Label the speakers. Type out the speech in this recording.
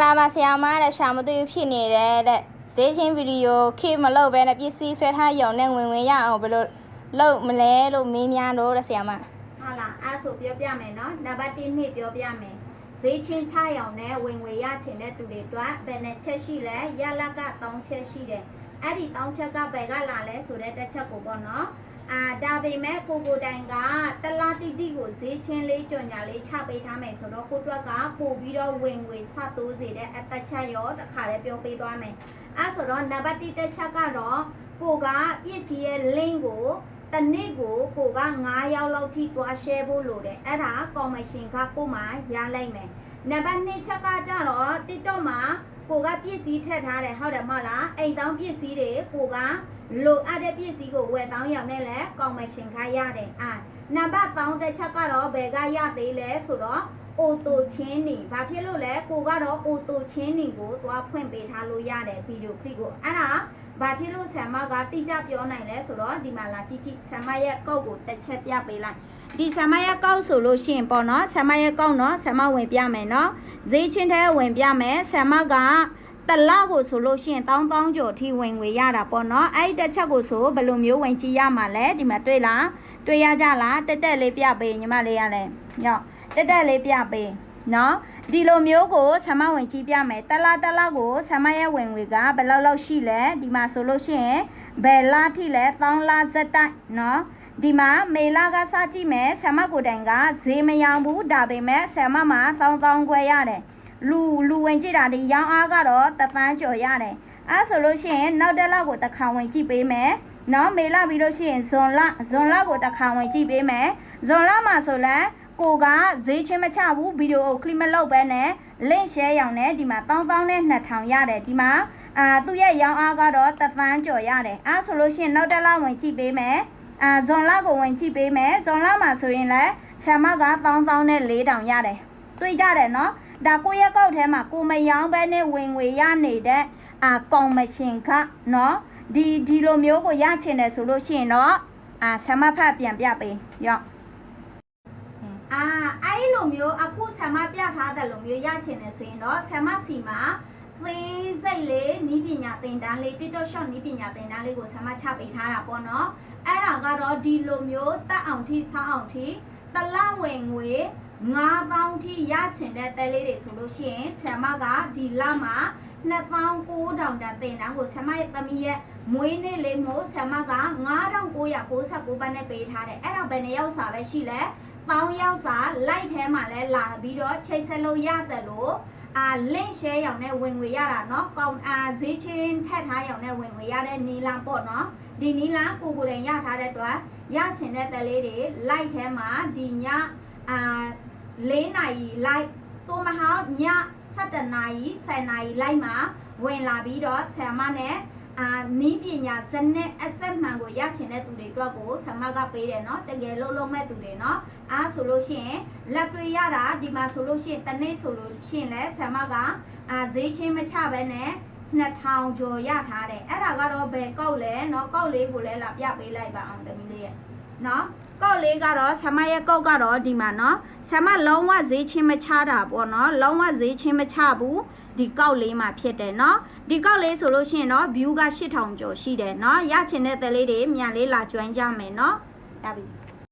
Speaker 1: လာပါဆရာမတဲ့ရှာမတွေ့ဖြစ်နေတဲ့ဈေးချင်းဗီဒီယိုခေမလို့ပဲနဲ့ပစ္စည်းဆွဲထားရုံနဲ့ဝင်ရအောင်ဘယ်လိုလုပ်မလဲလို့မေးများတော့တဲ့ဆရာမ
Speaker 2: ဟုတ်လားအဲ့ဆိုပြောပြမယ်နော်နံပါတ်1နှစ်ပြောပြမယ်ဈေးချင်းချရုံနဲ့ဝင်ရချင်တဲ့သူတွေအတွက်ဘယ်နှချက်ရှိလဲရလက3ချက်ရှိတယ်အဲ့ဒီ3ချက်ကဘယ်ကလာလဲဆိုတဲ့တစ်ချက်ကိုပေါ့နော်ဒါပေမဲ့ကိုတိုင်ကတလားတိတိကိုဈေးချင်းလေးကြော်ညာလေးချပေးထားမယ်ဆိုတော့ကိုတွက်ကပို့ပြီးတော့ဝင်စတိုးစေတဲ့အသက်ချက်ရောတခါလေးပြောပေးသွားမယ်အဲ့ဆိုတော့နံပါတ်1တစ်ချက်ကတော့ကိုကပစ္စည်းရဲ့ link ကိုတနေ့ကိုက9ရောက်လောက်ထိတွား share ဖို့လိုတယ်အဲ့ဒါ commission ကကိုမှရလိုက်မယ်နံပါတ်2ချက်ကကြတော့ TikTok မှာကိုကပစ္စည်းထည့်ထားတယ်ဟုတ်တယ်မဟုတ်လားအိမ်တောင်းပစ္စည်းတွေကိုကလိုအပ်တဲ့ပစ္စည်းကိုဝယ်တောင်းရောက်နေလဲ commission ခါရတယ်နံပါတ်3တစ်ချက်ကတော့ဘယ်ကရသေးလဲဆိုတော့ auto ချင်းနေဘာဖြစ်လို့လဲကိုကတော့ auto ချင်းနေကိုသွားဖွင့်ပေးထားလို့ရတယ်ဗီဒီယိုခလစ်ကိုအဲ့ဒါဘာဖြစ်လို့ဆမ်မကတိကျပြောနိုင်လဲဆိုတော့ဒီမှာလာကြည့်ဆမ်မရဲ့ကောက်ကိုတစ်ချက်ပြပေးလိုက်ဒီဆမ်မရဲ့ကောက်ဆိုလို့ရှိရင်ပေါ့နော်ဆမ်မရဲ့ကောက်နော်ဆမ်မဝင်ပြမယ်နော်ဈေးချင်းထဲဝင်ပြမယ်ဆမ်မကတလောက်ကိုဆိုလို့ရှိရင်တောင်းကျော်ထိဝင်ငွေရတာပေါ့နော်အဲ့ဒီတစ်ချက်ကိုဆိုဘယ်လိုမျိုးဝင်ကြည့်ရမှာလဲဒီမှာတွေ့လားတွေ့ရကြလားတက်လေးပြပေးညီမလေးရလဲညော့တက်လေးပြပေးနော်ဒီလိုမျိုးကိုဆမ်မဝင်ကြည့်ပြမယ်တလားကိုဆမ်မရဲ့ဝင်ငွေကဘယ်လောက်ရှိလဲဒီမှာဆိုလို့ရှိရင်ဘယ်လားထိလဲ3လဇက်တိုက်နော်ဒီမှာမေလာကစကြည့်မယ်ဆမ်မကိုတိုင်ကဈေးမရောဘူးဒါပေမဲ့ဆမ်မမှာ1000ခွဲရတယ်လူဝင်ကြည့်တာဒီရောင်းအားကတော့တသန်းကျော်ရတယ်အဲ့ဆိုလို့ရှိရင်နောက်တစ်လောက်ကိုတစ်ခါဝင်ကြည့်ပေးမယ်နော်မေလာပြီးလို့ရှိရင်ဇွန်လကိုတစ်ခါဝင်ကြည့်ပေးမယ်ဇွန်လမှာဆိုလဲကိုကဈေးချင်းမချဘူးဗီဒီယိုကိုခလစ်မလုပ်ပဲနဲ့ link share ရောင်းနေဒီမှာ1000နဲ့2000ရတယ်ဒီမှာသူ့ရဲ့ရောင်းအားကတော့တသန်းကျော်ရတယ်အဲ့ဆိုလို့ရှိရင်နောက်တစ်လောက်ဝင်ကြည့်ပေးမယ်ဇွန်လကိုဝင်ကြည့်ပေးမယ်ဇွန်လမှာဆိုရင်လဲဆမ်မက1000နဲ့4000ရတယ်တွေ့ကြတယ်နော်ဒါကိုရဲ့ကောက်ထဲမှာကိုမရောင်းပဲနဲ့ဝင်ငွေရနေတဲ့ကော်မရှင်ကနော်ဒီလိုမျိုးကိုရချင်တယ်ဆိုလို့ရှိရင်တော့ဆမ်မဖတ်ပြန်ပြပေးရော့အဲ့လိုမျိုးအခုဆမ်မပြထားတဲ့လိုမျိုးရချင်တယ်ဆိုရင်တော့ဆမ်မစီမှာသေးစိတ်လေးနီးပညာသင်တန်းလေး TikTok short နီးပညာသင်တန်းလေးကိုဆမ်မချပေးထားတာပေါ့နော်အဲ့ဒါကတော့ဒီလိုမျိုးတက်အောင်ထိဆောင်းအောင်ထိတလဝင်ငွေ9000ထိရချင်တဲ့တဲလေးတွေဆိုလို့ရှိရင်ဆမ်မကဒီလမှာ2900တန်တင်တန်းကိုဆမ်မရဲ့သမီးရဲ့မွေးနေ့လေးမို့ဆမ်မက9999ဘတ်နဲ့ပေးထားတယ်အဲ့ဒါဘယ်နှယောက်စာပဲရှိလဲ1000ယောက်စာလိုက်ထဲမှာလဲလာပြီးတော့ချိတ်ဆက်လို့ရတယ်လို့link share ရောင်နဲ့ဝင်ငွေရတာเนาะကောင်းဈေးချင်းထက်ထားရောင်နဲ့ဝင်ငွေရတဲ့နီလန်ပေါ့เนาะဒီနီလန်ကိုတိုင်ရထားတဲ့အတွက်ရချင်တဲ့တဲလေးတွေ like ထဲမှာဒီည4နာရီလိုက်တိုးမဟာည7နာရီ10နာရီလိုက်မှာဝင်လာပြီးတော့ဆမ်မနဲ့နီးပညာဇက်နဲ့အဆက်မှန်ကိုရချင်တဲ့သူတွေအတွက်ကိုဆမ်မကပေးတယ်เนาะတကယ်လုံးမဲ့သူတွေเนาะဆိုလို့ရှိရင်လက်တွေ့ရတာဒီမှာဆိုလို့ရှိရင်တနေ့ဆိုလို့ရှိရင်လဲဆမ်မကဈေးချင်းမချပဲနဲ့2000ကျော်ရထားတယ်အဲ့ဒါကတော့ဘယ်ကောက်လဲเนาะကောက်လေးကိုလည်းလာပြပေးလိုက်ပါအောင်တမီးလေးရဲ့เนาะကောက်လေးကတော့ဆမ်မရဲ့ကောက်ကတော့ဒီမှာเนาะဆမ်မလုံးဝဈေးချင်းမချတာပေါ့เนาะလုံးဝဈေးချင်းမချဘူးဒီကောက်လေးမှာဖြစ်တယ်เนาะဒီကောက်လေးဆိုလို့ရှိရင်เนาะ view က8000ကျော်ရှိတယ်เนาะရချင်တဲ့တဲလေးတွေမြန်လေးလာ join ကြမယ်เนาะရပြီ